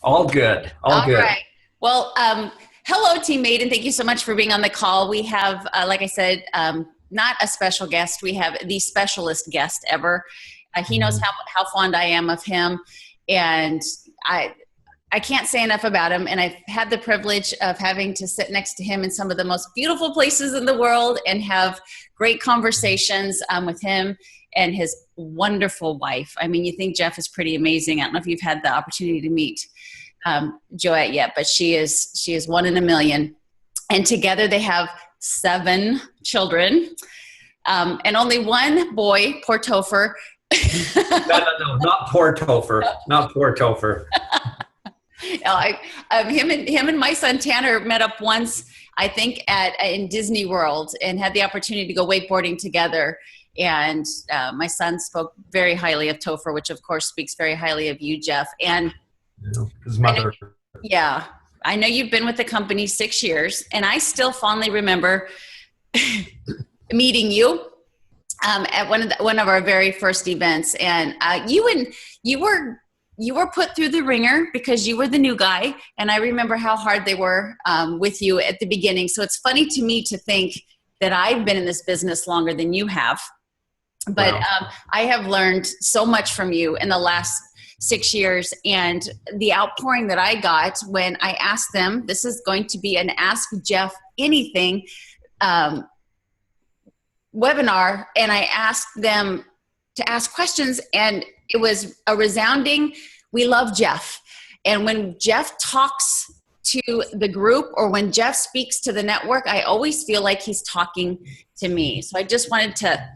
All good. All good. Right. Well, hello, teammate, and thank you so much for being on the call. We have, like I said, not a special guest. We have the specialist guest ever. He knows how fond I am of him, and I can't say enough about him. And I've had the privilege of having to sit next to him in some of the most beautiful places in the world and have great conversations with him and his wonderful wife. I mean, you think Jeff is pretty amazing. I don't know if you've had the opportunity to meet Joette yet, but she is one in a million. And together they have 7 children, and only one boy, poor Topher. No, not poor Topher. Not poor Topher. Him and my son Tanner met up once, I think, in Disney World, and had the opportunity to go wakeboarding together. And my son spoke very highly of Topher, which of course speaks very highly of you, Jeff. And his mother. I know you've been with the company 6 years, and I still fondly remember meeting you at one of our very first events. And you were put through the ringer because you were the new guy, and I remember how hard they were with you at the beginning. So it's funny to me to think that I've been in this business longer than you have, but wow. I have learned so much from you in the last 6 years, and the outpouring that I got when I asked them, this is going to be an Ask Jeff Anything webinar, and I asked them to ask questions, and it was a resounding, we love Jeff. And when Jeff talks to the group, or when Jeff speaks to the network, I always feel like he's talking to me. So I just wanted to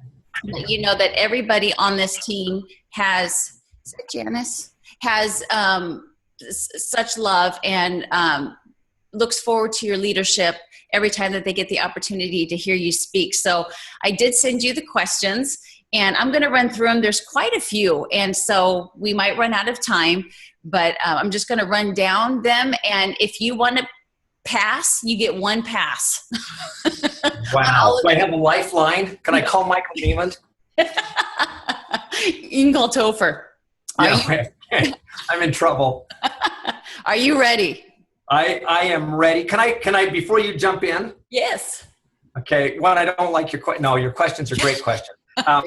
let you know that everybody on this team has, is that Janice? Has such love and looks forward to your leadership every time that they get the opportunity to hear you speak. So I did send you the questions, and I'm going to run through them. There's quite a few, and so we might run out of time, but I'm just going to run down them. And if you want to pass, you get one pass. Wow. Do I have a lifeline? Can I call Michael Neiland? You can call Topher. I'm in trouble. Are you ready? I am ready. Can I, before you jump in? Yes. Okay. One, I don't like your question. No, your questions are great questions. I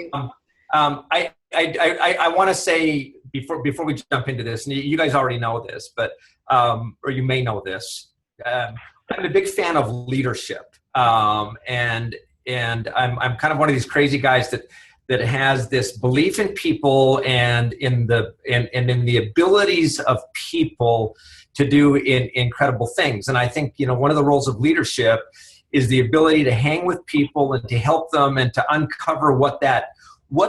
want to say before we jump into this, and you guys already know this, but, or you may know this, I'm a big fan of leadership. And I'm kind of one of these crazy guys that has this belief in people and in the abilities of people to do incredible things. And I think, one of the roles of leadership is the ability to hang with people and to help them and to uncover what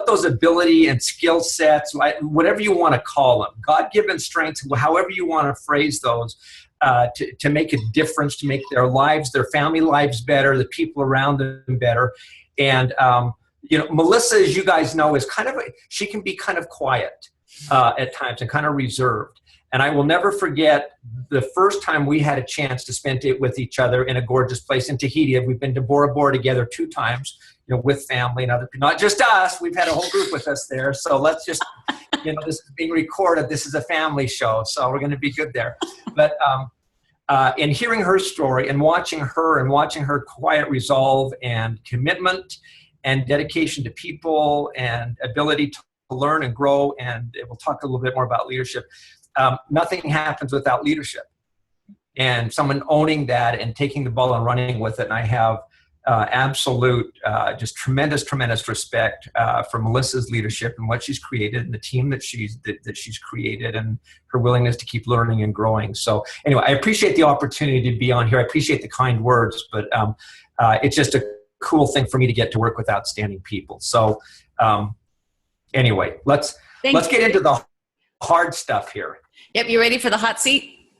those ability and skill sets, whatever you want to call them, God-given strengths, however you want to phrase those, to make a difference, to make their lives, their family lives better, the people around them better. And, Melissa, as you guys know, she can be kind of quiet at times and kind of reserved. And I will never forget the first time we had a chance to spend it with each other in a gorgeous place in Tahiti. We've been to Bora Bora together 2 times, with family and other people. Not just us, we've had a whole group with us there. So let's just, this is being recorded. This is a family show, so we're going to be good there. But in hearing her story and watching her quiet resolve and commitment and dedication to people and ability to learn and grow, and we'll talk a little bit more about leadership. Nothing happens without leadership, and someone owning that and taking the ball and running with it. And I have absolute, just tremendous respect for Melissa's leadership and what she's created and the team that she's created and her willingness to keep learning and growing. So anyway, I appreciate the opportunity to be on here. I appreciate the kind words, but it's just a cool thing for me to get to work with outstanding people. So anyway, let's get into the hard stuff here. Yep. You ready for the hot seat?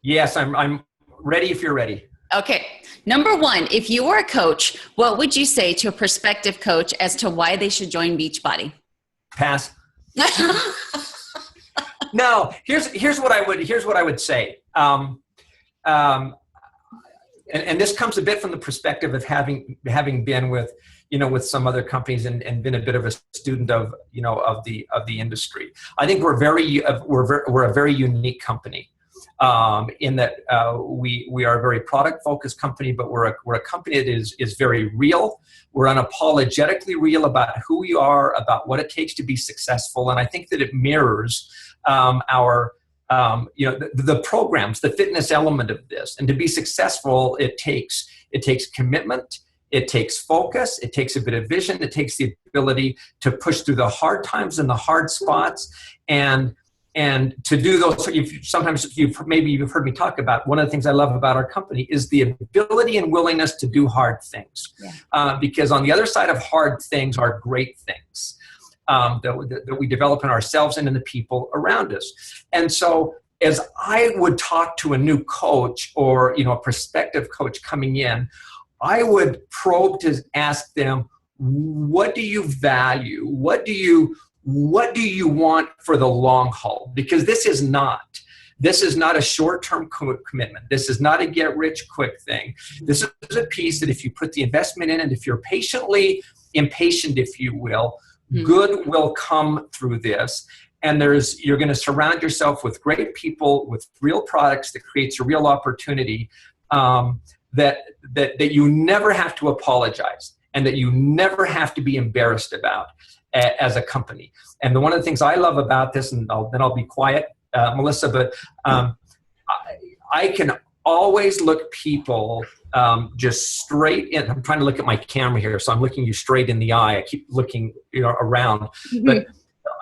Yes, I'm ready if you're ready. Okay. Number 1, if you were a coach, what would you say to a prospective coach as to why they should join Beachbody? Pass. No, here's what I would say. And this comes a bit from the perspective of having been with some other companies and been a bit of a student of the industry. I think we're a very unique company. in that we are a very product-focused company, but we're a company that is very real. We're unapologetically real about who we are, about what it takes to be successful, and I think that it mirrors our the programs, the fitness element of this. And to be successful, it takes commitment. It takes focus, it takes a bit of vision, it takes the ability to push through the hard times and the hard spots, and to do those. Sometimes you've heard me talk about, one of the things I love about our company is the ability and willingness to do hard things. Yeah. Because on the other side of hard things are great things that we develop in ourselves and in the people around us. And so as I would talk to a new coach or a prospective coach coming in, I would probe to ask them, what do you value? What do you want for the long haul? Because this is not a short-term commitment. This is not a get-rich-quick thing. This is a piece that if you put the investment in, and if you're patiently impatient, if you will, good will come through this. And you're going to surround yourself with great people, with real products that creates a real opportunity that you never have to apologize and that you never have to be embarrassed about as a company. And one of the things I love about this, and then I'll be quiet, Melissa, but I can always look people just straight in. I'm trying to look at my camera here, so I'm looking you straight in the eye. I keep looking around. But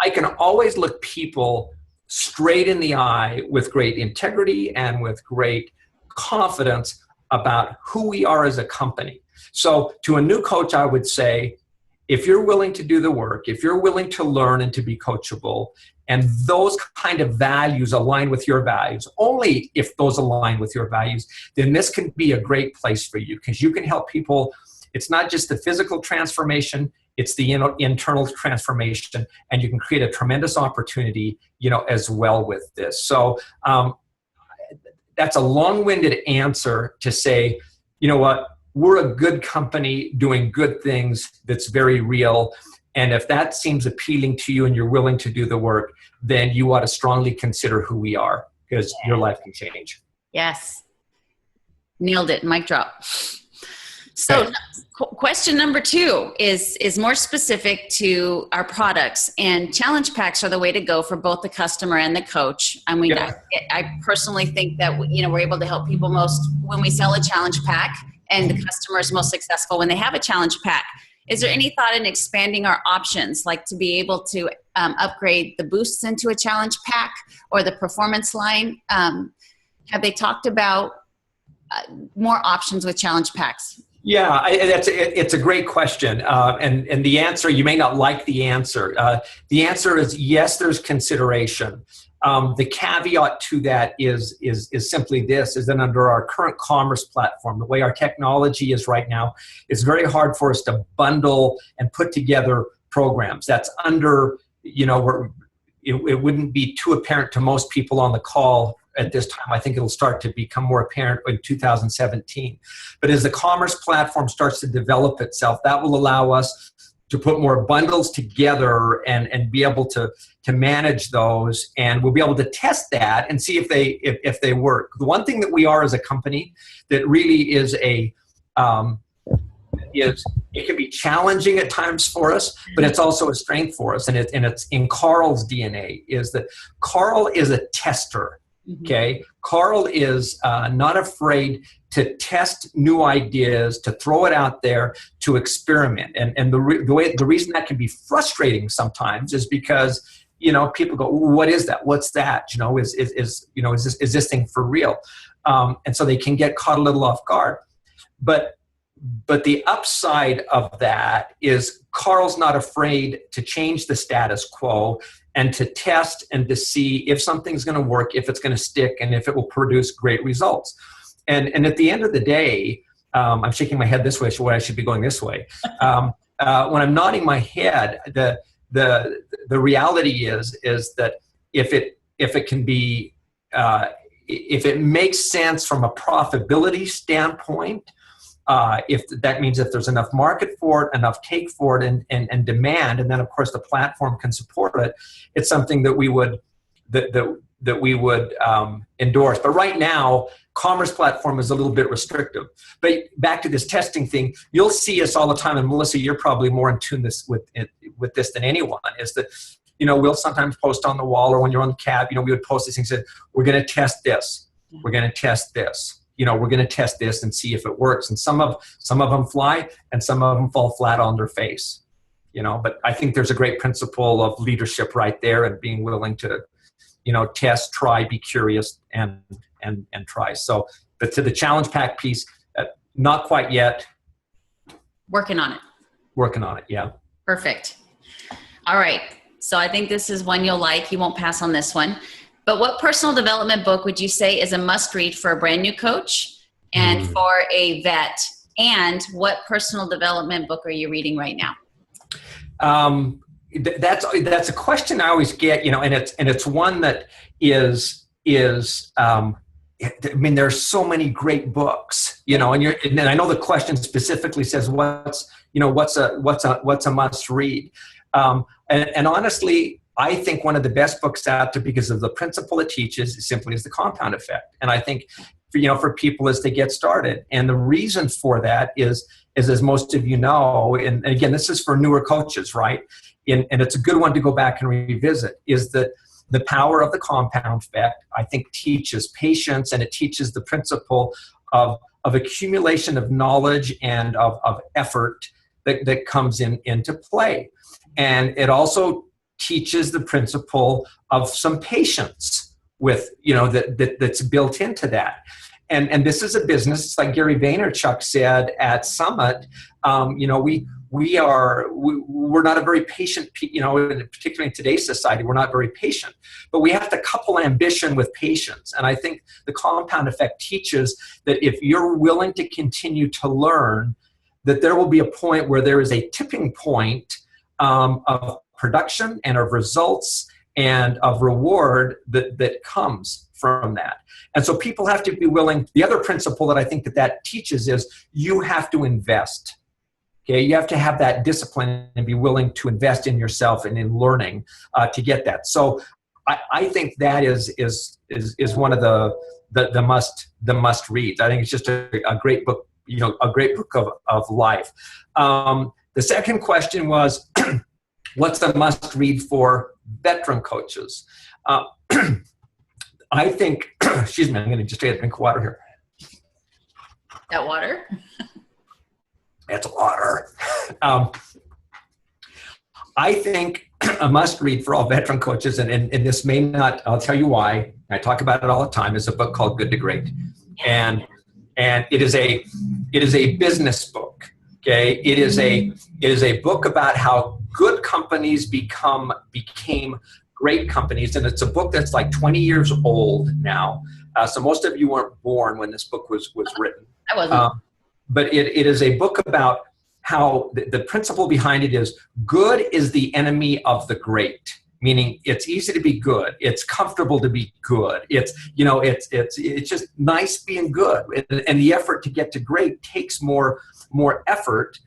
I can always look people straight in the eye with great integrity and with great confidence about who we are as a company. So to a new coach, I would say, if you're willing to do the work, if you're willing to learn and to be coachable, and those kind of values align with your values, only if those align with your values, then this can be a great place for you, because you can help people. It's not just the physical transformation, it's the internal transformation, and you can create a tremendous opportunity, as well with this. So that's a long-winded answer to say, you know what, we're a good company doing good things that's very real. And if that seems appealing to you and you're willing to do the work, then you ought to strongly consider who we are, because your life can change. Yes. Nailed it. Mic drop. So question number 2 is more specific to our products, and challenge packs are the way to go for both the customer and the coach. I mean, I personally think that, we're able to help people most when we sell a challenge pack, and the customer is most successful when they have a challenge pack. Is there any thought in expanding our options, like to be able to upgrade the boosts into a challenge pack or the performance line? Have they talked about more options with challenge packs? Yeah, it's a great question. And the answer, you may not like the answer. The answer is yes, there's consideration. The caveat to that is simply this, is that under our current commerce platform, the way our technology is right now, it's very hard for us to bundle and put together programs. That's under, it wouldn't be too apparent to most people on the call at this time. I think it'll start to become more apparent in 2017. But as the commerce platform starts to develop itself, that will allow us to put more bundles together and be able to manage those, and we'll be able to test that and see if they work. The one thing that we are as a company that really is it can be challenging at times for us, but it's also a strength for us, and it's in Carl's DNA, is that Carl is a tester. Okay, Carl is not afraid to test new ideas, to throw it out there, to experiment. And the reason that can be frustrating sometimes is because people go, "What is that? What's that? Is this thing for real?" And so they can get caught a little off guard. But the upside of that is Carl's not afraid to change the status quo and to test and to see if something's going to work, if it's going to stick, and if it will produce great results. And at the end of the day, I'm shaking my head this way, so I should be going this way. When I'm nodding my head, the reality is that if it can be, if it makes sense from a profitability standpoint, if that means if there's enough market for it, enough take for it, and demand, and then of course the platform can support it, it's something that we would that endorse. But right now, Commerce Platform is a little bit restrictive. But back to this testing thing, you'll see us all the time, and Melissa, you're probably more in tune with this than anyone, is that, we'll sometimes post on the wall, or when you're on the cab, we would post these things that we're going to test this. We're going to test this. We're going to test this and see if it works. And some of them fly, and some of them fall flat on their face. But I think there's a great principle of leadership right there, and being willing to, test, try, be curious, and try. So, but to the challenge pack piece, not quite yet. Working on it. Working on it, yeah. Perfect. All right. So I think this is one you'll like. You won't pass on this one. But what personal development book would you say is a must-read for a brand new coach and for a vet? And what personal development book are you reading right now? That's a question I always get, and it's one that is there's so many great books, and I know the question specifically says what's a must read. And honestly, I think one of the best books out there, because of the principle it teaches, simply is the compound effect. And I think, for people as they get started. And the reason for that is as most of you know, and again, this is for newer coaches, right? And it's a good one to go back and revisit, is that the power of the compound effect, I think, teaches patience, and it teaches the principle of accumulation of knowledge and of effort that comes into play. And it also teaches the principle of some patience with, that's built into that. And this is a business, it's like Gary Vaynerchuk said at Summit, we're not a very patient, particularly in today's society, we're not very patient, but we have to couple ambition with patience. And I think the compound effect teaches that if you're willing to continue to learn, that there will be a point where there is a tipping point of production and of results and of reward that comes from that. And so people have to be willing. The other principle that I think that teaches is you have to invest. Okay, you have to have that discipline and be willing to invest in yourself and in learning to get that. So I think that is one of the must reads. I think it's just a great book, a great book of life. The second question was, what's the must read for veteran coaches? I think, excuse me, I'm going to just take a drink of water here. That water? It's water. I think a must read for all veteran coaches, and this may not, I'll tell you why, I talk about it all the time, is a book called Good to Great. And it is a business book. Okay, it is a book about how good companies became great companies, and it's a book that's like 20 years old now. So most of you weren't born when this book was written. I wasn't. But it is a book about how the principle behind it is good is the enemy of the great. Meaning it's easy to be good. It's comfortable to be good. It's just nice being good. And the effort to get to great takes more effort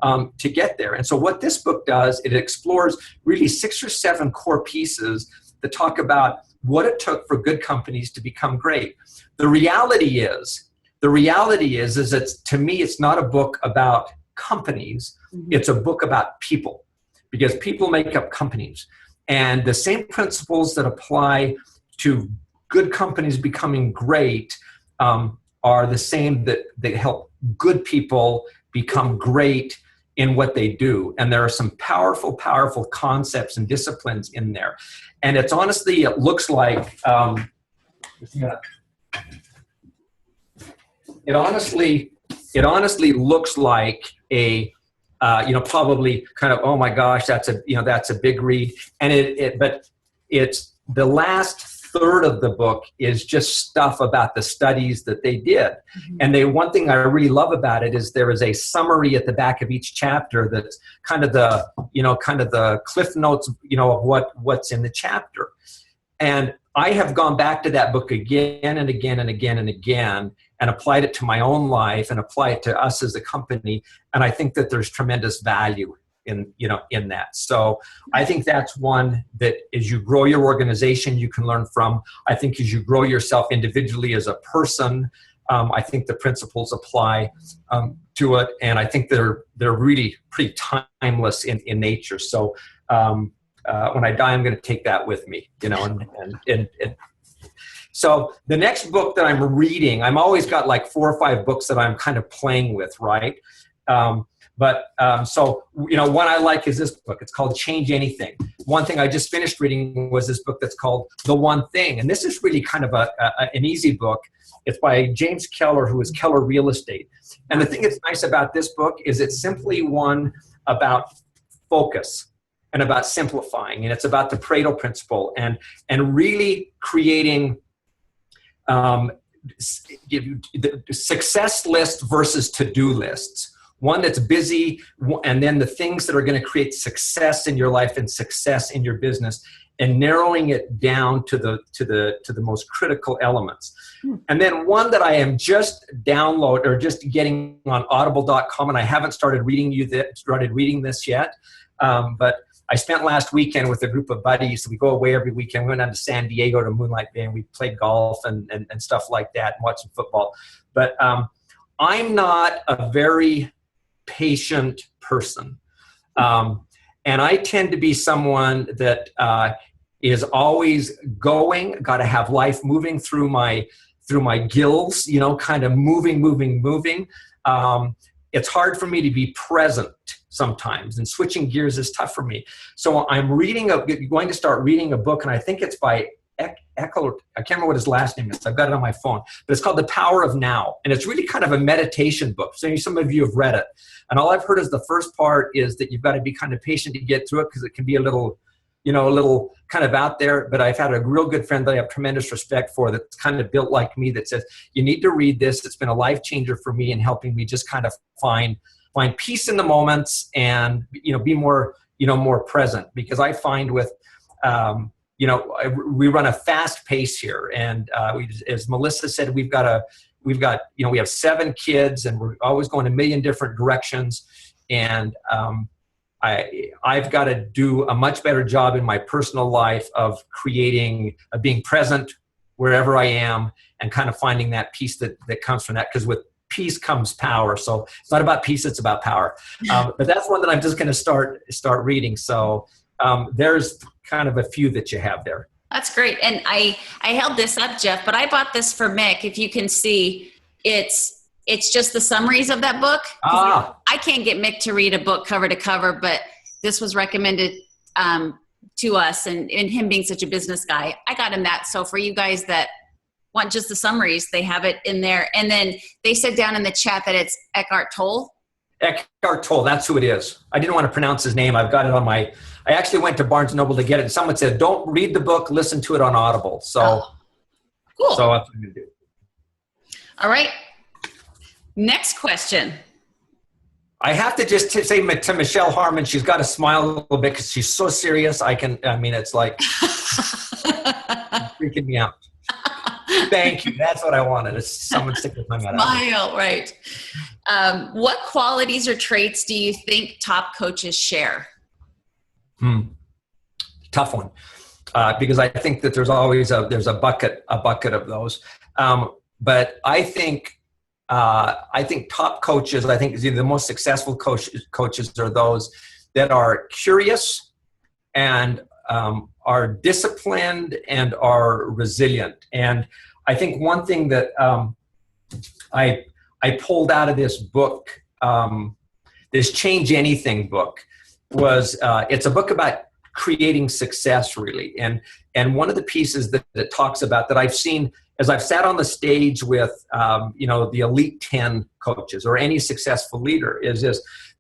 to get there. And so what this book does, it explores really 6 or 7 core pieces that talk about what it took for good companies to become great. The reality is it's, to me, it's not a book about companies. Mm-hmm. It's a book about people, because people make up companies. And the same principles that apply to good companies becoming great are the same that help good people become great in what they do. And there are some powerful, powerful concepts and disciplines in there. And it's honestly, it looks like, it honestly looks like a, probably kind of, oh my gosh, that's a big read. And but it's the last third of the book is just stuff about the studies that they did. Mm-hmm. And one thing I really love about it is there is a summary at the back of each chapter that's kind of the cliff notes, of what's in the chapter. And I have gone back to that book again and again and again and again and applied it to my own life and apply it to us as a company. And I think that there's tremendous value in that. So I think that's one that as you grow your organization, you can learn from. I think as you grow yourself individually as a person, I think the principles apply to it, and I think they're really pretty timeless in nature. So when I die, I'm going to take that with me, and so the next book that I'm reading, I'm always got like 4 or 5 books that I'm kind of playing with, right? So one I like is this book. It's called Change Anything. One thing I just finished reading was this book that's called The One Thing. And this is really kind of an easy book. It's by James Keller, who is Keller Real Estate. And the thing that's nice about this book is it's simply one about focus and about simplifying. And it's about the Pareto principle and really creating the success list versus to-do lists. One that's busy, and then the things that are going to create success in your life and success in your business, and narrowing it down to the most critical elements. And then one that I am just getting on audible.com, and I haven't started reading this yet, but I spent last weekend with a group of buddies. We go away every weekend. We went down to San Diego to Moonlight Bay, and we played golf and stuff like that and watched some football. But I'm not a very patient person. And I tend to be someone that is always going, got to have life moving through my gills, kind of moving. It's hard for me to be present sometimes, and switching gears is tough for me. So I'm going to start reading a book, and I think it's by Eckler. I can't remember what his last name is. I've got it on my phone, but it's called The Power of Now. And it's really kind of a meditation book. So some of you have read it. And all I've heard is the first part is that you've got to be kind of patient to get through it, because it can be a little kind of out there. But I've had a real good friend that I have tremendous respect for that's kind of built like me that says, you need to read this. It's been a life changer for me in helping me just kind of find peace in the moments and, be more, more present. Because I find with, we run a fast pace here. And as Melissa said, we have 7 kids, and we're always going a million different directions. And I've got to do a much better job in my personal life of being present wherever I am, and kind of finding that peace that comes from that. Because with peace comes power. So it's not about peace, it's about power. But that's one that I'm just going to start reading. So there's kind of a few that you have there. That's great. And I held this up, Jeff, but I bought this for Mick. If you can see, it's just the summaries of that book. I can't get Mick to read a book cover to cover, but this was recommended to us, and him being such a business guy, I got him that. So for you guys that want just the summaries, they have it in there. And then they said down in the chat that it's Eckhart Tolle. Eckhart Tolle, that's who it is. I didn't want to pronounce his name. I've got it on I actually went to Barnes & Noble to get it. And someone said, don't read the book, listen to it on Audible. So, cool. So that's what I'm going to do. All right. Next question. I have to just say to Michelle Harmon, she's got to smile a little bit because she's so serious. It's like freaking me out. Thank you. That's what I wanted. It's someone stick their tongue out. Smile, right. What qualities or traits do you think top coaches share? Tough one. Because I think that there's always there's a bucket of those. But I think top coaches, I think the most successful coaches are those that are curious and are disciplined and are resilient. And I think one thing that I pulled out of this book, this Change Anything book, was it's a book about creating success, really. And one of the pieces that talks about that I've seen as I've sat on the stage with the elite 10 coaches or any successful leader is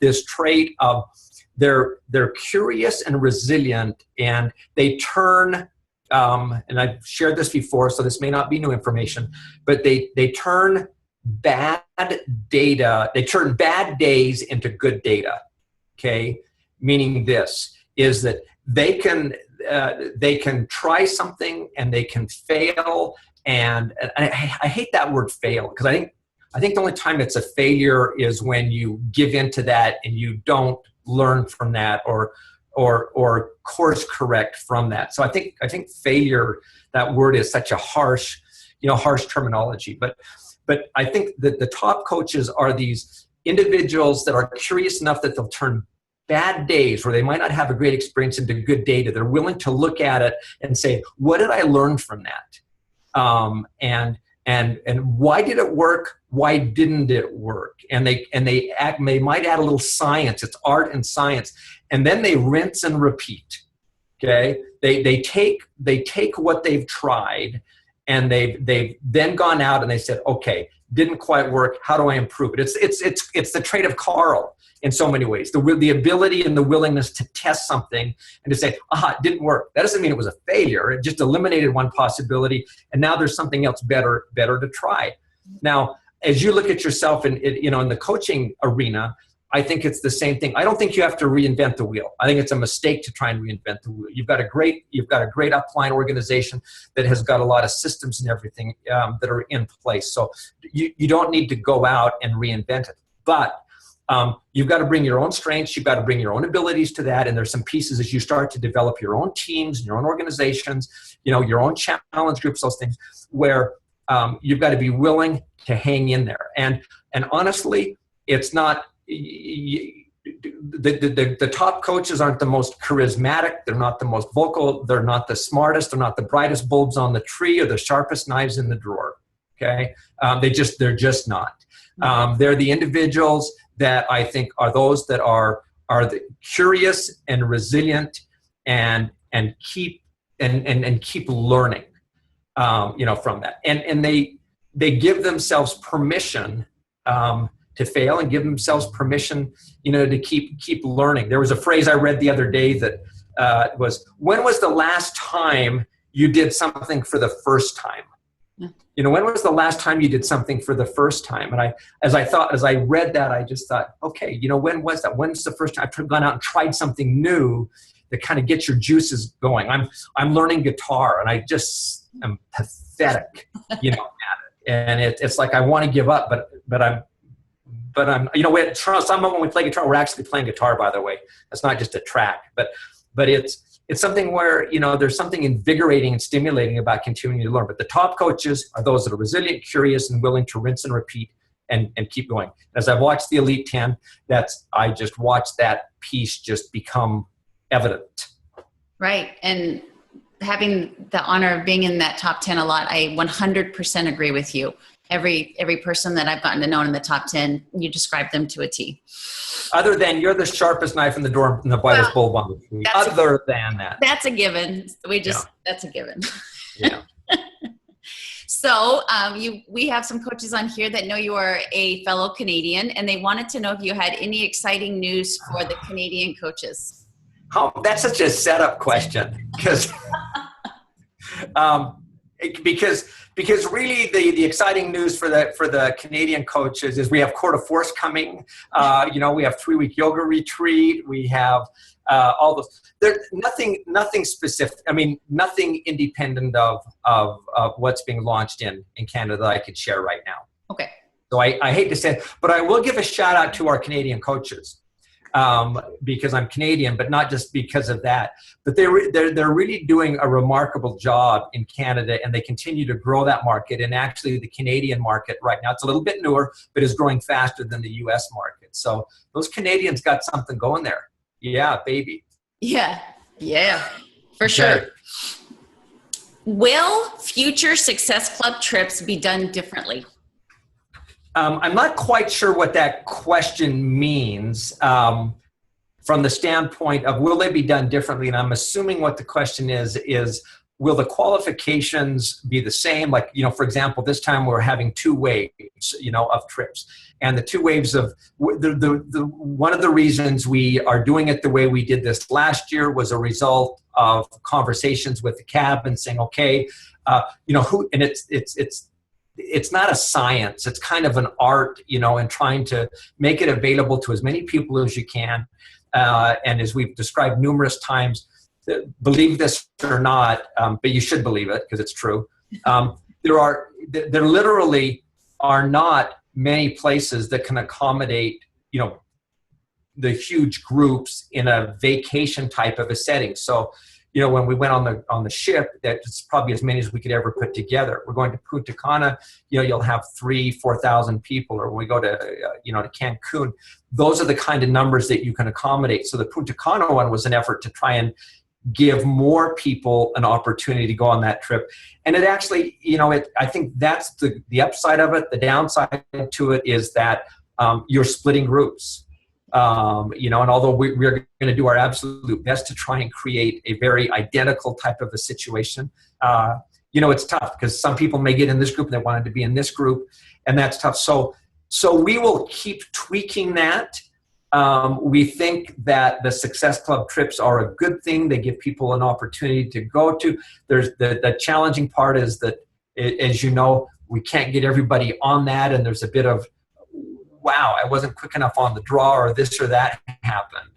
this trait of they're curious and resilient, and they turn and I've shared this before, so this may not be new information, but they turn bad data, they turn bad days into good data. Okay, meaning this is that they can try something and they can fail, and I hate that word fail, because I think the only time it's a failure is when you give into that and you don't learn from that or course correct from that. So I think failure, that word is such a harsh terminology, but I think that the top coaches are these individuals that are curious enough that they'll turn bad days where they might not have a great experience into good data. They're willing to look at it and say, what did I learn from that? And why did it work? Why didn't it work? And they might add a little science. It's art and science. And then they rinse and repeat. Okay? They take what they've tried, and they've then gone out and they said, okay, didn't quite work. How do I improve it? It's the trait of Carl in so many ways. The ability and the willingness to test something and to say, aha, it didn't work. That doesn't mean it was a failure. It just eliminated one possibility, and now there's something else better to try. Now, as you look at yourself in the coaching arena, I think it's the same thing. I don't think you have to reinvent the wheel. I think it's a mistake to try and reinvent the wheel. You've got a great upline organization that has got a lot of systems and everything that are in place. So you don't need to go out and reinvent it. But you've got to bring your own strengths. You've got to bring your own abilities to that. And there's some pieces as you start to develop your own teams and your own organizations, your own challenge groups, those things where you've got to be willing to hang in there. And honestly, it's not. The top coaches aren't the most charismatic. They're not the most vocal. They're not the smartest. They're not the brightest bulbs on the tree or the sharpest knives in the drawer. Okay, they're just not. They're the individuals that I think are those that are the curious and resilient and keep learning, from that. And they give themselves permission to fail and give themselves permission, to keep learning. There was a phrase I read the other day that was, when was the last time you did something for the first time? Yeah. When was the last time you did something for the first time? And as I read that, I just thought, okay, when was that? When's the first time I've gone out and tried something new that kind of gets your juices going? I'm learning guitar, and I just am pathetic, at it. And it's like I want to give up, but I'm, when we play guitar, we're actually playing guitar, by the way. That's not just a track, but it's something where, there's something invigorating and stimulating about continuing to learn. But the top coaches are those that are resilient, curious, and willing to rinse and repeat and keep going. As I've watched the Elite 10, I just watched that piece just become evident. Right. And having the honor of being in that top 10 a lot, I 100% agree with you. Every person that I've gotten to know in the top 10, you describe them to a T. Other than you're the sharpest knife in the door and the brightest bulb on the tree. Other than that. That's a given. That's a given. Yeah. So we have some coaches on here that know you are a fellow Canadian, and they wanted to know if you had any exciting news for the Canadian coaches. Oh, that's such a setup question because really the exciting news for the Canadian coaches is we have Court of Force coming. We have 3-week yoga retreat. We have all those. There's nothing specific. I mean, nothing independent of what's being launched in Canada that I could share right now. Okay. So I hate to say it, but I will give a shout out to our Canadian coaches. Because I'm Canadian, but not just because of that. But they're really doing a remarkable job in Canada, and they continue to grow that market. And actually, the Canadian market right now, it's a little bit newer, but is growing faster than the U.S. market. So those Canadians got something going there. Yeah, baby. Yeah, for sure. Will future Success Club trips be done differently? I'm not quite sure what that question means from the standpoint of will they be done differently? And I'm assuming what the question is will the qualifications be the same? Like, for example, this time we're having 2 waves, of trips. And the 2 waves of one of the reasons we are doing it the way we did this last year was a result of conversations with the CAB and saying, okay, and it's not a science. It's kind of an art, and trying to make it available to as many people as you can. And as we've described numerous times, believe this or not, but you should believe it because it's true. There literally are not many places that can accommodate, the huge groups in a vacation type of a setting. So, when we went on the ship, that's probably as many as we could ever put together. We're going to Punta Cana, you'll have 3,000-4,000 people. Or when we go to, to Cancun, those are the kind of numbers that you can accommodate. So the Punta Cana one was an effort to try and give more people an opportunity to go on that trip. And it actually, I think that's the upside of it. The downside to it is that you're splitting groups. And although we're going to do our absolute best to try and create a very identical type of a situation, it's tough because some people may get in this group and they wanted to be in this group, and that's tough. So we will keep tweaking that. We think that the Success Club trips are a good thing. They give people an opportunity to go to. There's the challenging part is that, as you know, we can't get everybody on that, and there's a bit of, wow, I wasn't quick enough on the draw, or this or that happened.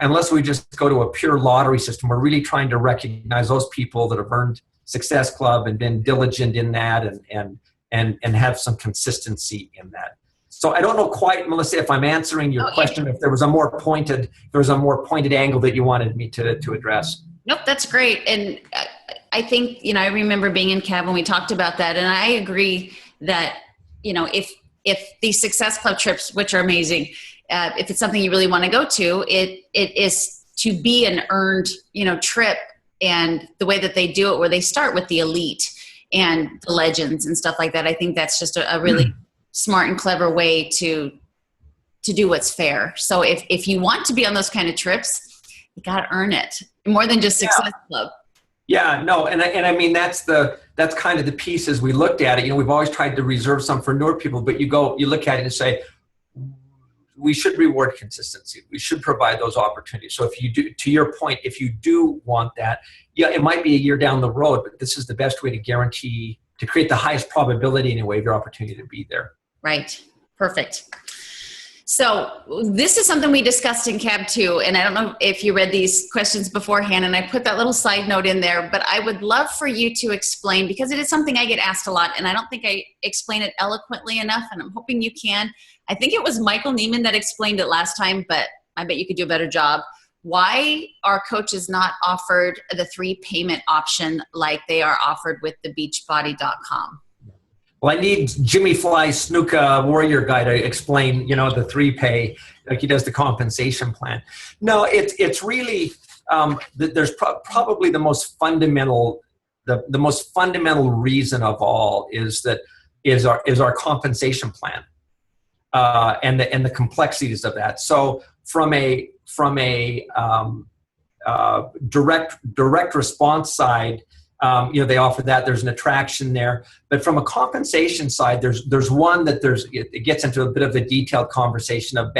Unless we just go to a pure lottery system, we're really trying to recognize those people that have earned Success Club and been diligent in that and have some consistency in that. So I don't know quite, Melissa, if I'm answering your question, if there was a more pointed angle that you wanted me to address. Nope, that's great. And I think, I remember being in CAB when we talked about that, and I agree that, if these Success Club trips, which are amazing, if it's something you really want to go to, it is to be an earned, trip. And the way that they do it, where they start with the elite and the legends and stuff like that, I think that's just a really smart and clever way to do what's fair. So if you want to be on those kind of trips, you got to earn it more than just Success Club. Yeah, no, and I mean that's kind of the piece as we looked at it. We've always tried to reserve some for newer people, but you look at it and say, we should reward consistency. We should provide those opportunities. So if you do, to your point, if you do want that, it might be a year down the road, but this is the best way to guarantee, to create the highest probability anyway of your opportunity to be there. Right. Perfect. So this is something we discussed in CAB too, and I don't know if you read these questions beforehand, and I put that little side note in there, but I would love for you to explain, because it is something I get asked a lot, and I don't think I explain it eloquently enough, and I'm hoping you can. I think it was Michael Neiman that explained it last time, but I bet you could do a better job. Why are coaches not offered the 3 payment option like they are offered with the Beachbody.com? Well, I need Jimmy Fly Snuka Warrior guy to explain, the 3 pay, like he does the compensation plan. No, it's really, there's probably the most fundamental, the most fundamental reason of all is our compensation plan, and the complexities of that. So from a direct response side, they offer that. There's an attraction there, but from a compensation side, there's one that it gets into a bit of a detailed conversation of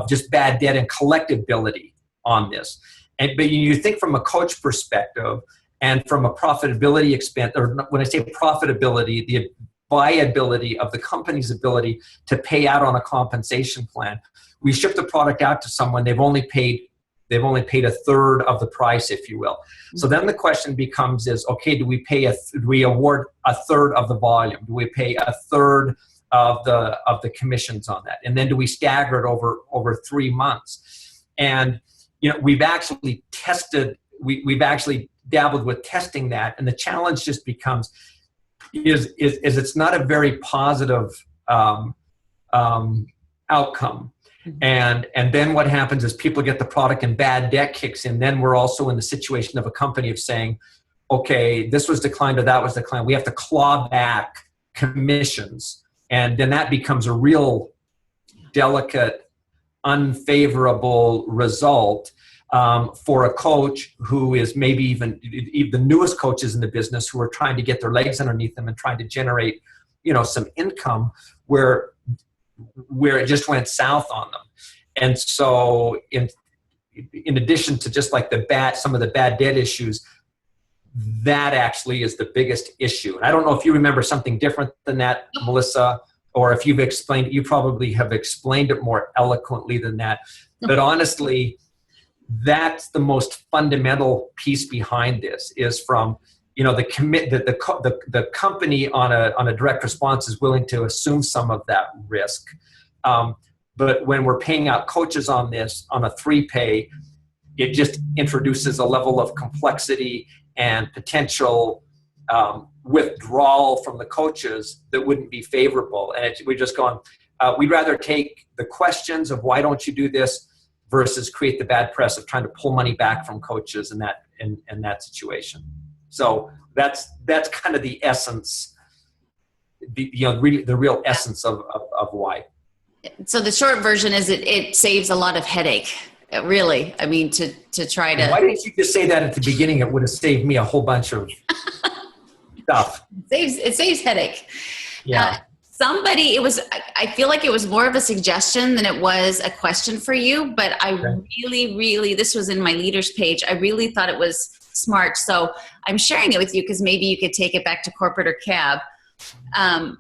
just bad debt and collectability on this. But you think from a coach perspective and from a profitability expense, or when I say profitability, the viability of the company's ability to pay out on a compensation plan. We ship the product out to someone, they've only paid a third of the price, if you will. So then the question becomes okay, do we award a third of the volume? Do we pay a third of the commissions on that? And then do we stagger it over 3 months? And, we've actually tested, we've actually dabbled with testing that. And the challenge just becomes, is it's not a very positive outcome. And then what happens is people get the product and bad debt kicks in. Then we're also in the situation of a company of saying, okay, this was declined or that was declined. We have to claw back commissions. And then that becomes a real delicate, unfavorable result for a coach who is maybe even the newest coaches in the business who are trying to get their legs underneath them and trying to generate, some income where it just went south on them. And so in addition to just like some of the bad debt issues, that actually is the biggest issue. And I don't know if you remember something different than that, Melissa, or if you've explained it, you probably have explained it more eloquently than that. But honestly, that's the most fundamental piece behind this is from, the company on a direct response is willing to assume some of that risk. But when we're paying out coaches on this, on a 3-pay, it just introduces a level of complexity and potential withdrawal from the coaches that wouldn't be favorable. And we're just going, we'd rather take the questions of why don't you do this versus create the bad press of trying to pull money back from coaches in that situation. So that's kind of the essence, the real essence of why. So the short version is it saves a lot of headache. Really, I mean, to try to. Why didn't you just say that at the beginning? It would have saved me a whole bunch of stuff. It saves headache. Yeah. I feel like it was more of a suggestion than it was a question for you, but I really, this was in my leaders page. I really thought it was smart. So I'm sharing it with you because maybe you could take it back to corporate or cab.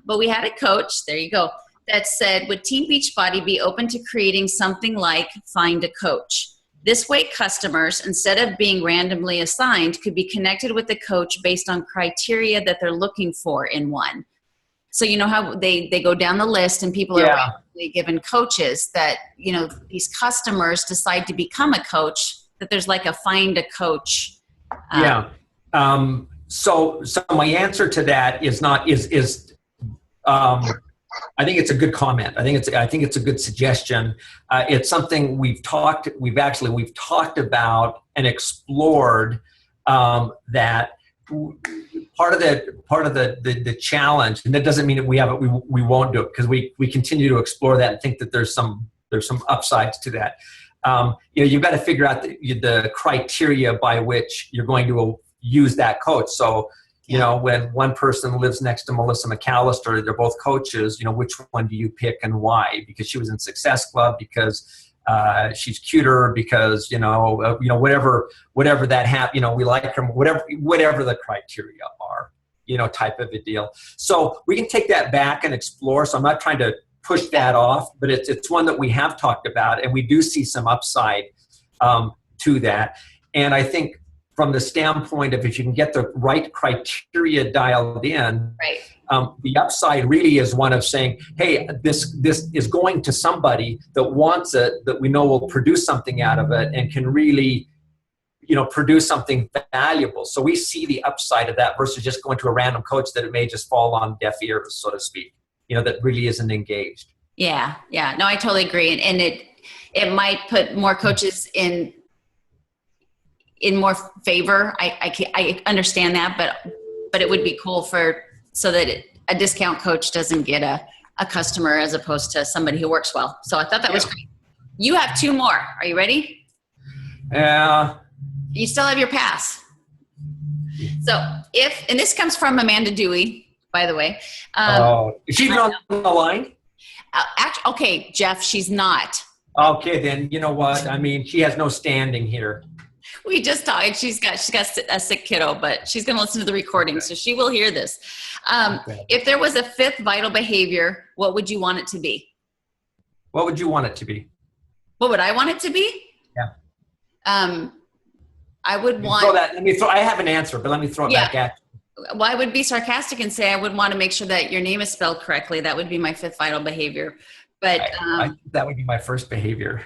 But we had a coach, there you go, that said, would Team Beachbody be open to creating something like Find a Coach? This way, customers, instead of being randomly assigned, could be connected with the coach based on criteria that they're looking for in one. So you know how they go down the list and people are randomly given coaches that, these customers decide to become a coach, that there's like a Find a Coach. So my answer to that is I think it's a good comment. I think it's a good suggestion. It's something we've talked about and explored, that part of the challenge, and that doesn't mean that we won't do it, because we continue to explore that and think that there's some upsides to that. You've got to figure out the criteria by which you're going to use that coach. So, when one person lives next to Melissa McAllister, they're both coaches, which one do you pick and why? Because she was in Success Club, because she's cuter, because, whatever that happened, we like her, whatever the criteria are, type of a deal. So we can take that back and explore. So I'm not trying to push that off, but it's one that we have talked about, and we do see some upside to that. And I think from the standpoint of if you can get the right criteria dialed in, the upside really is one of saying, hey, this is going to somebody that wants it, that we know will produce something out of it and can really, produce something valuable. So we see the upside of that versus just going to a random coach that it may just fall on deaf ears, so to speak, that really isn't engaged. Yeah. No, I totally agree. And it might put more coaches in more favor. I understand that, but it would be cool so that a discount coach doesn't get a customer as opposed to somebody who works well. So I thought that was great. You have 2 more. Are you ready? Yeah. You still have your pass. So and this comes from Amanda Dewey, by the way. Is she on the line? Okay, Jeff, she's not. Okay, then you know what? I mean, she has no standing here. We just talked. She's got a sick kiddo, but she's going to listen to the recording, so she will hear this. If there was a 5th vital behavior, what would you want it to be? What would you want it to be? What would I want it to be? Yeah. I would want. I have an answer, but let me throw it back at you. Well, I would be sarcastic and say I would want to make sure that your name is spelled correctly. That would be my 5th vital behavior. But I think that would be my first behavior.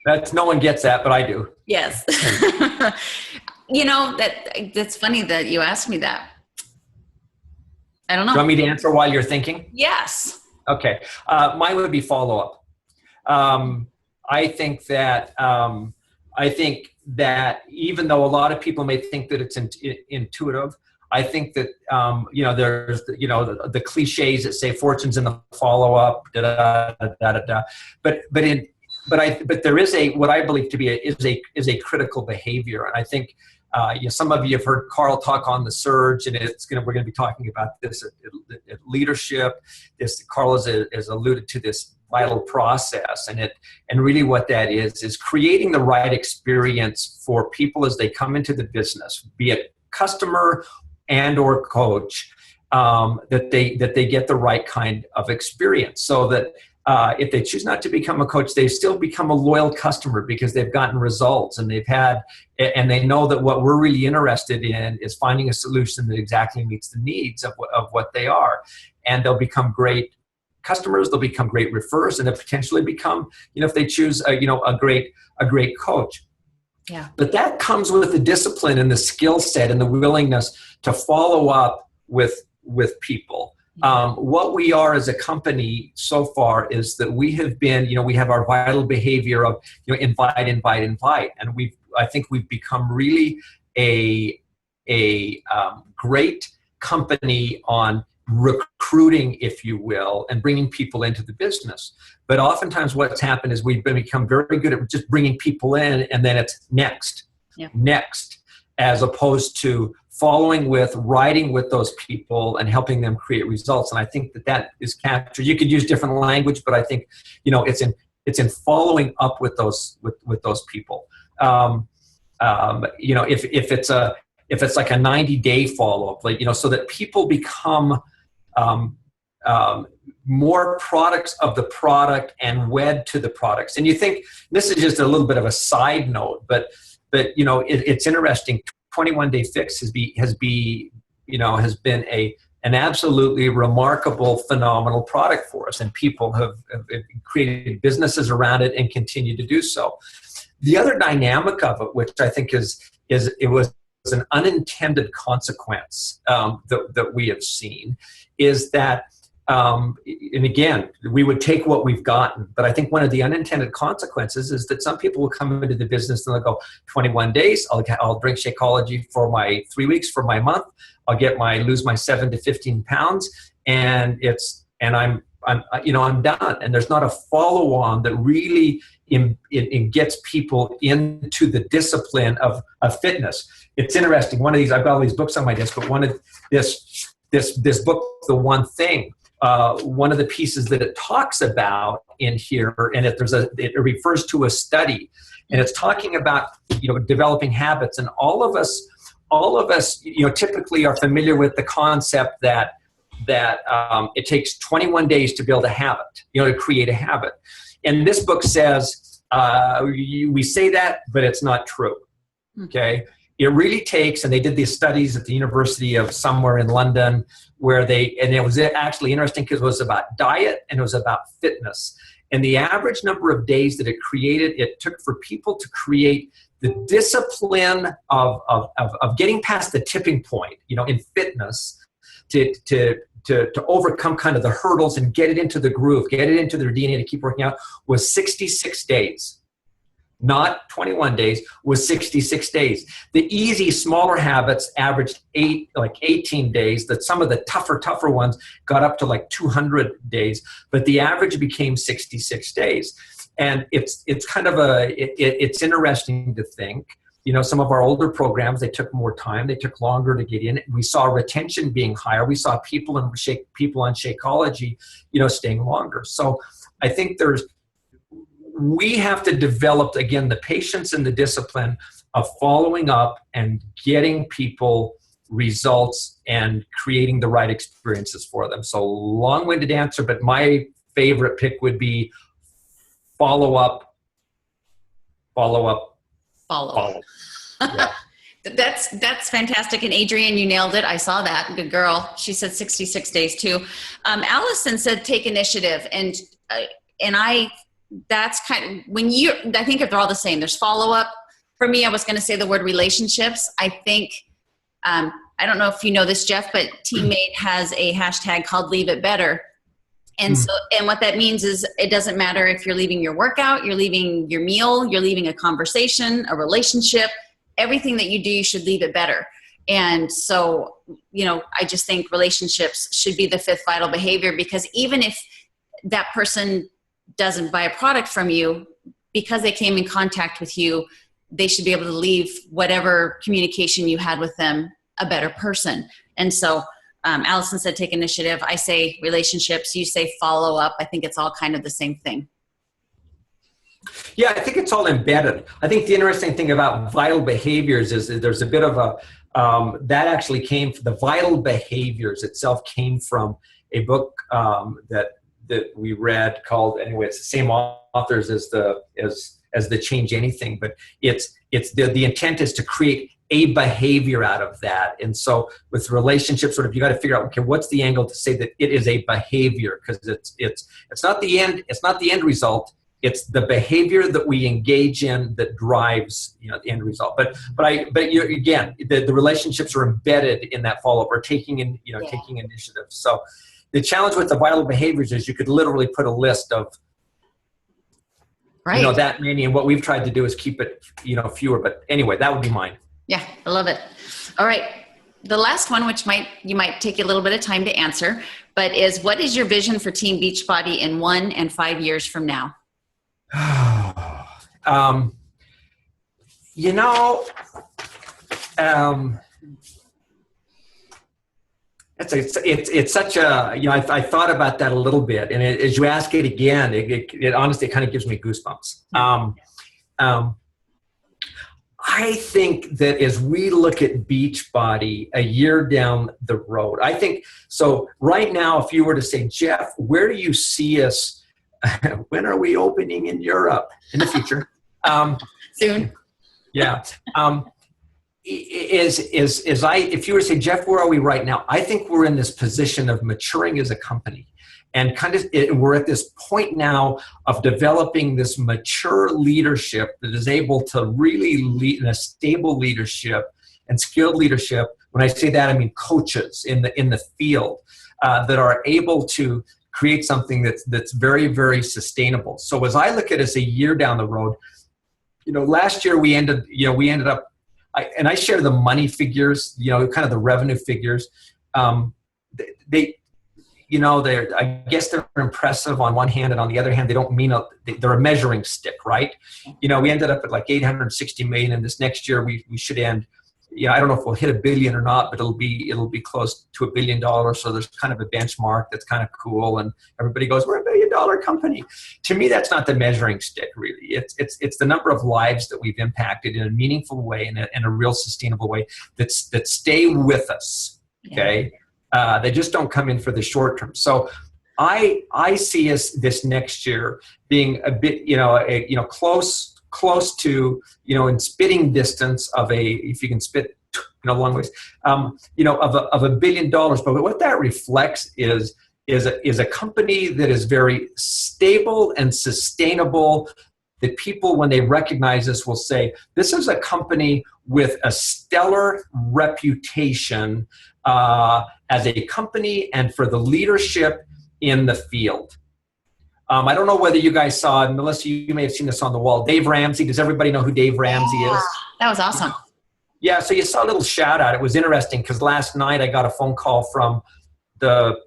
That's no one gets that, but I do. Yes. That's funny that you asked me that. I don't know. Do you want me to answer while you're thinking? Yes. Okay. Mine would be follow-up. I think that even though a lot of people may think that it's intuitive, I think that there's the cliches that say fortune's in the follow-up, but there is what I believe to be a critical behavior, and I think some of you have heard Carl talk on the surge, and we're going to be talking about this at leadership. Carl has alluded to this vital process, and really what that is creating the right experience for people as they come into the business, be it customer and or coach, that they get the right kind of experience, so that if they choose not to become a coach, they still become a loyal customer because they've gotten results and they know that what we're really interested in is finding a solution that exactly meets the needs of what they are. And they'll become great customers, they'll become great referrers, and they'll potentially become, if they choose, a great coach. Yeah. But that comes with the discipline and the skill set and the willingness to follow up with people. What we are as a company so far is that we have been, we have our vital behavior of, invite. And I think we've become really a great company on recruiting, if you will, and bringing people into the business. But oftentimes what's happened is we've become very good at just bringing people in, and then it's next, as opposed to following with, riding with those people and helping them create results. And I think that is captured. You could use different language, but I think, it's in following up with those people. If it's like a 90-day follow-up, so that people become more products of the product and wed to the products. And you think, this is just a little bit of a side note, but it's interesting. 21-Day Fix has been an absolutely remarkable, phenomenal product for us, and people have created businesses around it and continue to do so. The other dynamic of it, which I think it was an unintended consequence that we have seen, is that, and again, we would take what we've gotten, but I think one of the unintended consequences is that some people will come into the business and they'll go, 21 days, I'll drink Shakeology for my 3 weeks, for my month, I'll lose my 7 to 15 pounds, and I'm done. And there's not a follow-on that really gets people into the discipline of fitness. It's interesting. I've got all these books on my desk, but one of this book, The One Thing, one of the pieces that it talks about in here, and it refers to a study, and it's talking about developing habits. And all of us typically are familiar with the concept that it takes 21 days to build a habit, to create a habit. And this book says we say that, but it's not true. Okay. It really takes, and they did these studies at the University of somewhere in London, and it was actually interesting because it was about diet and it was about fitness. And the average number of days that it took for people to create the discipline of getting past the tipping point, in fitness, to overcome kind of the hurdles and get it into the groove, get it into their DNA to keep working out, was 66 days. Not 21 days, was 66 days. The easy, smaller habits averaged 18 days. That some of the tougher ones got up to like 200 days, but the average became 66 days. And it's kind of it's interesting to think, some of our older programs, they took more time, they took longer to get in. We saw retention being higher. We saw people on Shakeology, staying longer. So I think we have to develop, again, the patience and the discipline of following up and getting people results and creating the right experiences for them. So long-winded answer, but my favorite pick would be follow up. Yeah. That's fantastic. And Adrienne, you nailed it. I saw that. Good girl. She said 66 days too. Allison said take initiative. And that's kind of I think they're all the same. There's follow-up. For me, I was going to say the word relationships. I think, I don't know if you know this, Jeff, but TeamMADE has a hashtag called Leave It Better. And and what that means is it doesn't matter if you're leaving your workout, you're leaving your meal, you're leaving a conversation, a relationship, everything that you do, you should leave it better. And so, I just think relationships should be the fifth vital behavior, because even if that person doesn't buy a product from you, because they came in contact with you, they should be able to leave whatever communication you had with them a better person. And so Allison said take initiative. I say relationships. You say follow up. I think it's all kind of the same thing. Yeah, I think it's all embedded. I think the interesting thing about vital behaviors is that there's a bit of that actually the vital behaviors itself came from a book that that we read called, anyway, it's the same authors as the Change Anything, but it's the intent is to create a behavior out of that. And so with relationships, sort of, you got to figure out, okay, what's the angle to say that it is a behavior? Because it's not the end, it's not the end result. It's the behavior that we engage in that drives, the end result. But you, again, the relationships are embedded in that follow-up or taking initiative. So the challenge with the vital behaviors is you could literally put a list of, that many, and what we've tried to do is keep it, fewer. But anyway, that would be mine. Yeah, I love it. All right. The last one, which you might take a little bit of time to answer, but is, what is your vision for Team Beachbody in 1 and 5 years from now? It's such a, I thought about that a little bit, and as you ask it again, it honestly kind of gives me goosebumps. I think that as we look at Beachbody a year down the road, I think, so right now, if you were to say, Jeff, where do you see us? When are we opening in Europe? In the future? Soon. Yeah. If you were to say, Jeff, where are we right now? I think we're in this position of maturing as a company. And we're at this point now of developing this mature leadership that is able to really lead in a stable leadership and skilled leadership. When I say that, I mean coaches in the field that are able to create something that's very, very sustainable. So as I look at us a year down the road, last year we ended up, I share the money figures, kind of the revenue figures. I guess they're impressive on one hand, and on the other hand, they don't mean they're a measuring stick, right? We ended up at like 860 million, and this next year we should end. I don't know if we'll hit $1 billion or not, but it'll be close to $1 billion. So there's kind of a benchmark that's kind of cool, and everybody goes, "We're $1 billion company." To me, that's not the measuring stick, really. It's the number of lives that we've impacted in a meaningful way, in a real sustainable way that stay with us. Okay. They just don't come in for the short term. So I see us this next year being a bit, close to, in spitting distance of if you can spit, long ways, of $1 billion. But what that reflects is a company that is very stable and sustainable, that people, when they recognize this, will say, this is a company with a stellar reputation as a company and for the leadership in the field. I don't know whether you guys saw, Melissa, you may have seen this on the wall, Dave Ramsey. Does everybody know who Dave Ramsey is? That was awesome. Yeah, so you saw a little shout out. It was interesting because last night I got a phone call from the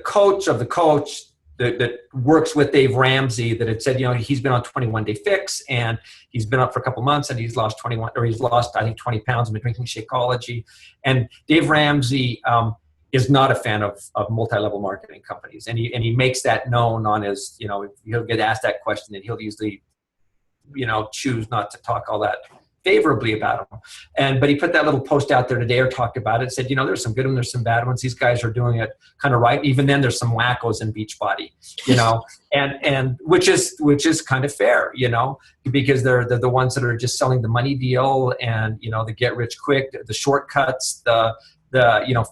coach of the coach that works with Dave Ramsey, that had said, he's been on 21 Day Fix, and he's been up for a couple months, and he's lost 20 pounds. Been drinking Shakeology. And Dave Ramsey is not a fan of multi-level marketing companies. And he makes that known on his, he'll get asked that question, and he'll usually, choose not to talk all that favorably about them. But he put that little post out there today, or talked about it, said, there's some good ones, there's some bad ones. These guys are doing it kind of right. Even then there's some wackos in Beachbody, and which is kind of fair, because they're the ones that are just selling the money deal, and, the get rich quick, the shortcuts, the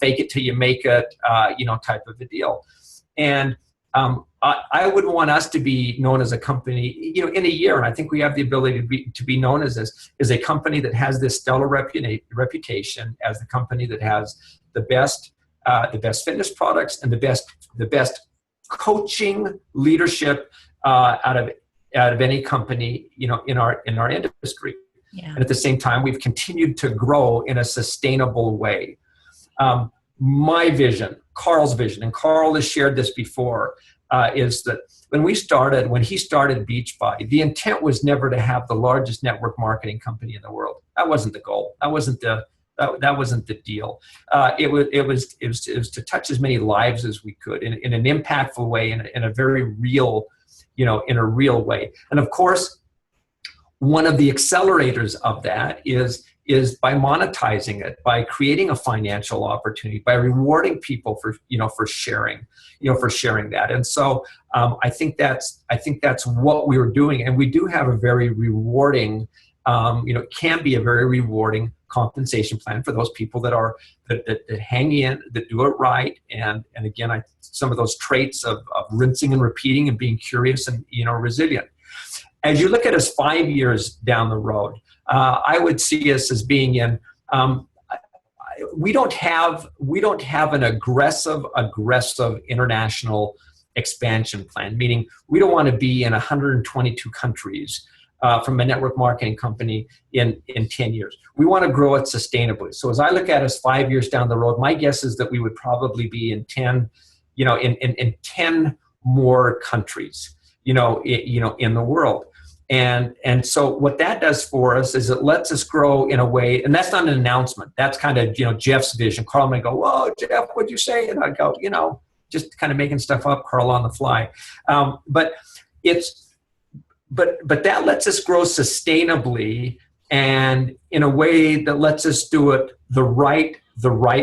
fake it till you make it, type of a deal. And I would want us to be known as a company, in a year, and I think we have the ability to be known as this, is a company that has this stellar reputation as the company that has the best fitness products and the best coaching leadership out of any company, in our industry. Yeah. And at the same time, we've continued to grow in a sustainable way. My vision, Carl's vision, and Carl has shared this before, is that when he started Beachbody, the intent was never to have the largest network marketing company in the world. That wasn't the goal. That wasn't the deal. It was to touch as many lives as we could in an impactful way, in a very real, in a real way. And of course, one of the accelerators of that is is by monetizing it, by creating a financial opportunity, by rewarding people for, for sharing, for sharing that. And so I think that's what we were doing. And we do have a very rewarding, it can be a very rewarding compensation plan for those people that hang in, that do it right. And again, some of those traits of rinsing and repeating and being curious and, resilient. As you look at us 5 years down the road, I would see us as being in, we don't have an aggressive international expansion plan, meaning we don't want to be in 122 countries from a network marketing company in 10 years. We want to grow it sustainably. So as I look at us 5 years down the road, my guess is that we would probably be in 10, in 10 more countries, in the world. And so what that does for us is it lets us grow in a way, and that's not an announcement. That's kind of, Jeff's vision. Carl may go, "Whoa, Jeff, what'd you say?" And I go, just kind of making stuff up, Carl, on the fly. But that lets us grow sustainably and in a way that lets us do it the right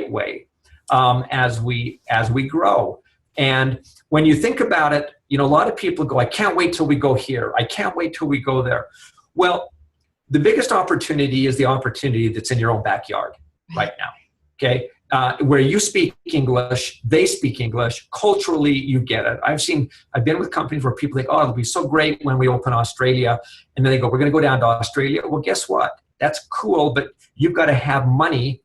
way as we grow. And when you think about it, a lot of people go, "I can't wait till we go here. I can't wait till we go there." Well, the biggest opportunity is the opportunity that's in your own backyard right now. Okay. Where you speak English, they speak English. Culturally, you get it. I've been with companies where people think, "Oh, it'll be so great when we open Australia." And then they go, "We're going to go down to Australia." Well, guess what? That's cool, but you've got to have money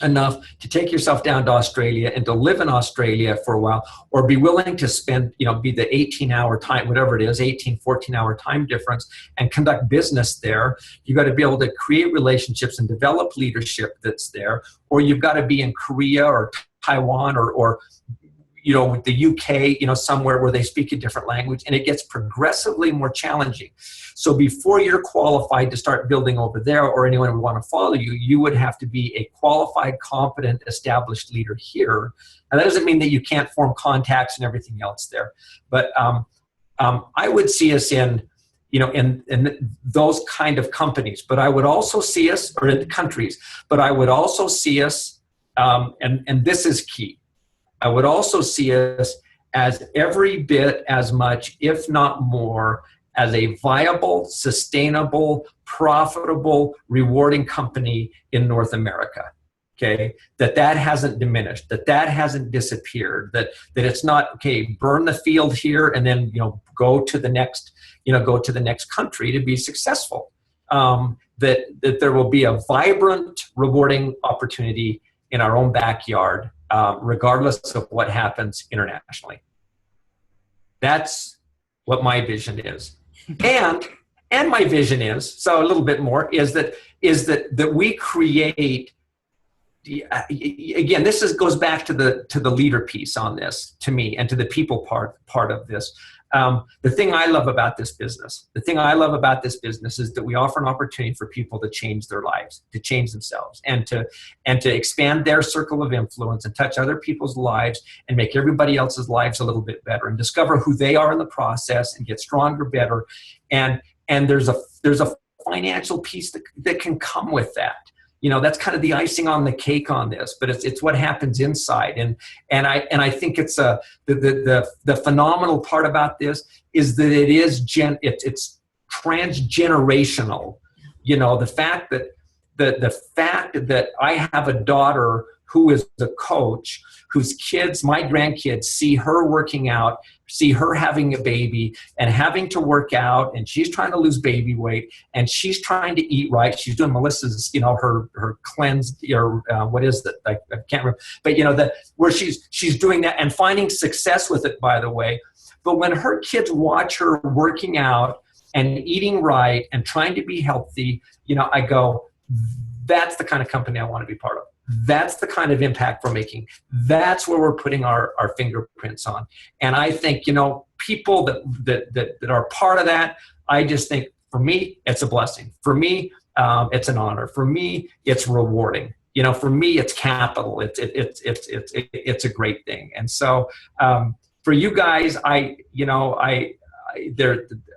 enough to take yourself down to Australia and to live in Australia for a while, or be willing to spend, be the 18-hour time, whatever it is, 14-hour time difference, and conduct business there. You got to be able to create relationships and develop leadership that's there, or you've got to be in Korea or Taiwan or the UK, somewhere where they speak a different language, and it gets progressively more challenging. So before you're qualified to start building over there, or anyone would want to follow you, you would have to be a qualified, competent, established leader here. And that doesn't mean that you can't form contacts and everything else there. But I would see us in those kind of companies. But I would also see us, or in countries, but I would also see us, and this is key, I would also see us as every bit as much, if not more, as a viable, sustainable, profitable, rewarding company in North America. Okay, that hasn't diminished, that hasn't disappeared, that it's not, okay, burn the field here and then go to the next country to be successful. That there will be a vibrant, rewarding opportunity in our own backyard, regardless of what happens internationally. That's what my vision is. And my vision is, so a little bit more, is that we create, again, goes back to the leader piece on this, to me, and to the people part of this. The thing I love about this business is that we offer an opportunity for people to change their lives, to change themselves, and to expand their circle of influence and touch other people's lives and make everybody else's lives a little bit better, and discover who they are in the process and get stronger, better. And there's a financial piece that can come with that. That's kind of the icing on the cake on this, but it's what happens inside. And I think it's the phenomenal part about this is that it's transgenerational. The fact that I have a daughter who is a coach, whose kids, my grandkids, see her working out, see her having a baby and having to work out, and she's trying to lose baby weight, and she's trying to eat right. She's doing Melissa's, her cleanse, or what is it? I can't remember. But where she's doing that and finding success with it, by the way. But when her kids watch her working out and eating right and trying to be healthy, I go, that's the kind of company I want to be part of. That's the kind of impact we're making. That's where we're putting our fingerprints on. And I think, people that are part of that, I just think, for me, it's a blessing. For me, it's an honor. For me, it's rewarding. For me, it's capital. It's a great thing. And so, for you guys, I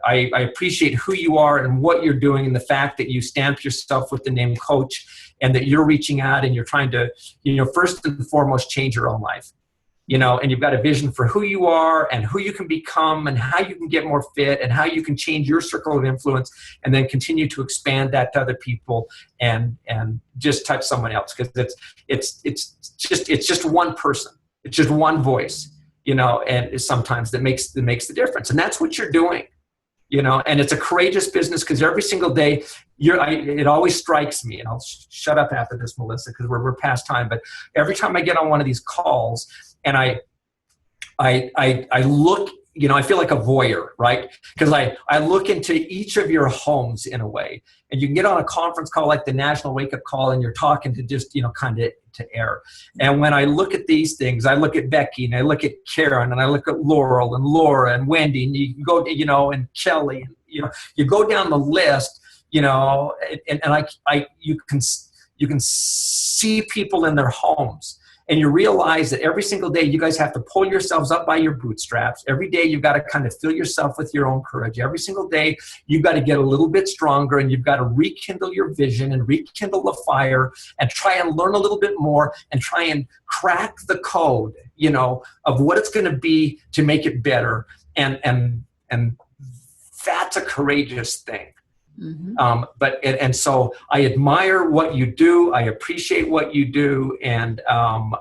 I appreciate who you are and what you're doing, and the fact that you stamp yourself with the name coach, and that you're reaching out and you're trying to, first and foremost, change your own life. And you've got a vision for who you are and who you can become and how you can get more fit and how you can change your circle of influence, and then continue to expand that to other people and just touch someone else. Because it's just one person. It's just one voice, and sometimes that makes the difference. And that's what you're doing, and it's a courageous business, because every single day it always strikes me, and I'll shut up after this, Melissa, because we're past time. But every time I get on one of these calls, and I look, I feel like a voyeur, right? Because I look into each of your homes in a way, and you can get on a conference call like the National Wake Up Call, and you're talking to just, kind of to air. And when I look at these things, I look at Becky, and I look at Karen, and I look at Laurel and Laura and Wendy, and you can go, and Kelly, and, you go down the list, and you can see people in their homes. And you realize that every single day you guys have to pull yourselves up by your bootstraps. Every day you've got to kind of fill yourself with your own courage. Every single day you've got to get a little bit stronger, and you've got to rekindle your vision and rekindle the fire and try and learn a little bit more and try and crack the code, of what it's going to be to make it better. And that's a courageous thing. Mm-hmm. So I admire what you do. I appreciate what you do. And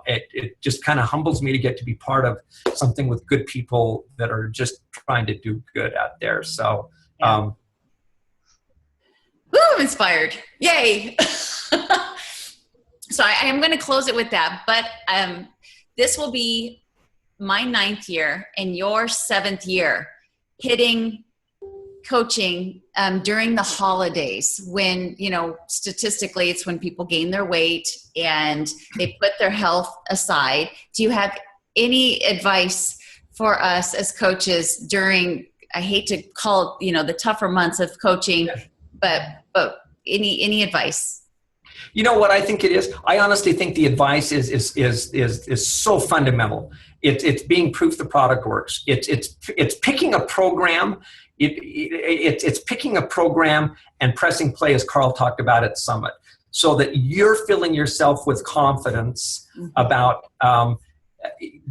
it just kind of humbles me to get to be part of something with good people that are just trying to do good out there. So, I'm inspired. Yay. So I am going to close it with that, but this will be my 9th year and your 7th year hitting coaching during the holidays, when, statistically it's when people gain their weight and they put their health aside. Do you have any advice for us as coaches during, I hate to call it, the tougher months of coaching, but any advice? You know what I think it is? I honestly think the advice is so fundamental. It's being proof the product works. It's picking a program. It's picking a program and pressing play, as Carl talked about at Summit, so that you're filling yourself with confidence about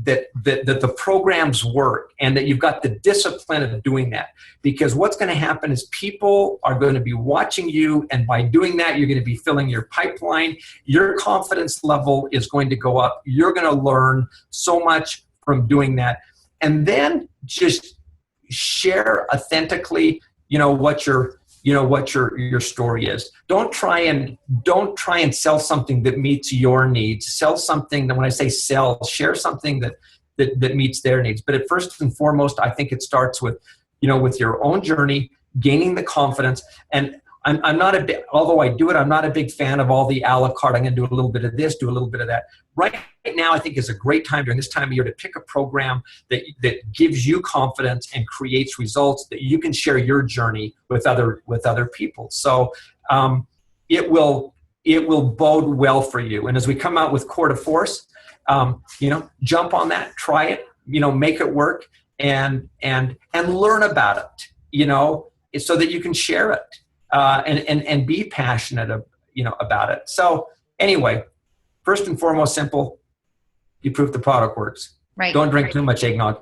that the programs work, and that you've got the discipline of doing that. Because what's going to happen is people are going to be watching you, and by doing that, you're going to be filling your pipeline. Your confidence level is going to go up. You're going to learn so much from doing that. And then just share authentically, what your story is. Don't try and sell something that meets your needs. Sell something that, when I say sell, share something that meets their needs. But at first and foremost, I think it starts with, with your own journey, gaining the confidence. And I'm not although I do it, I'm not a big fan of all the a la carte. I'm going to do a little bit of this, do a little bit of that. Right now, I think is a great time during this time of year to pick a program that gives you confidence and creates results that you can share your journey with other people. So it will bode well for you. And as we come out with Core to Force, jump on that, try it, make it work, and learn about it, so that you can share it. And be passionate about it. So anyway, first and foremost, simple. You prove the product works. Right. Don't drink too much eggnog.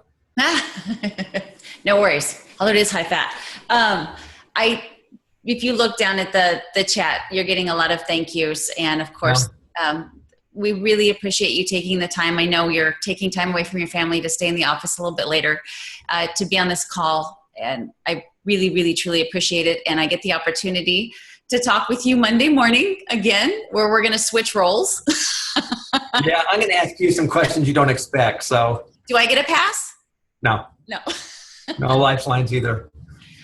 No worries. Although it is high fat. If you look down at the chat, you're getting a lot of thank yous. And of course, we really appreciate you taking the time. I know you're taking time away from your family to stay in the office a little bit later, to be on this call. And I really, really, truly appreciate it. And I get the opportunity to talk with you Monday morning again, where we're going to switch roles. Yeah, I'm going to ask you some questions you don't expect. So, do I get a pass? No. No lifelines either.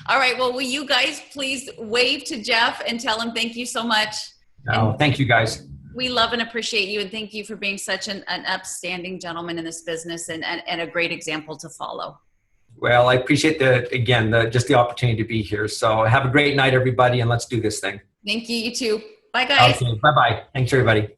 All right. Well, will you guys please wave to Jeff and tell him thank you so much? No, thank you guys. We love and appreciate you, and thank you for being such an upstanding gentleman in this business and a great example to follow. Well, I appreciate just the opportunity to be here. So have a great night, everybody, and let's do this thing. Thank you. You too. Bye, guys. Okay. Bye-bye. Thanks, everybody.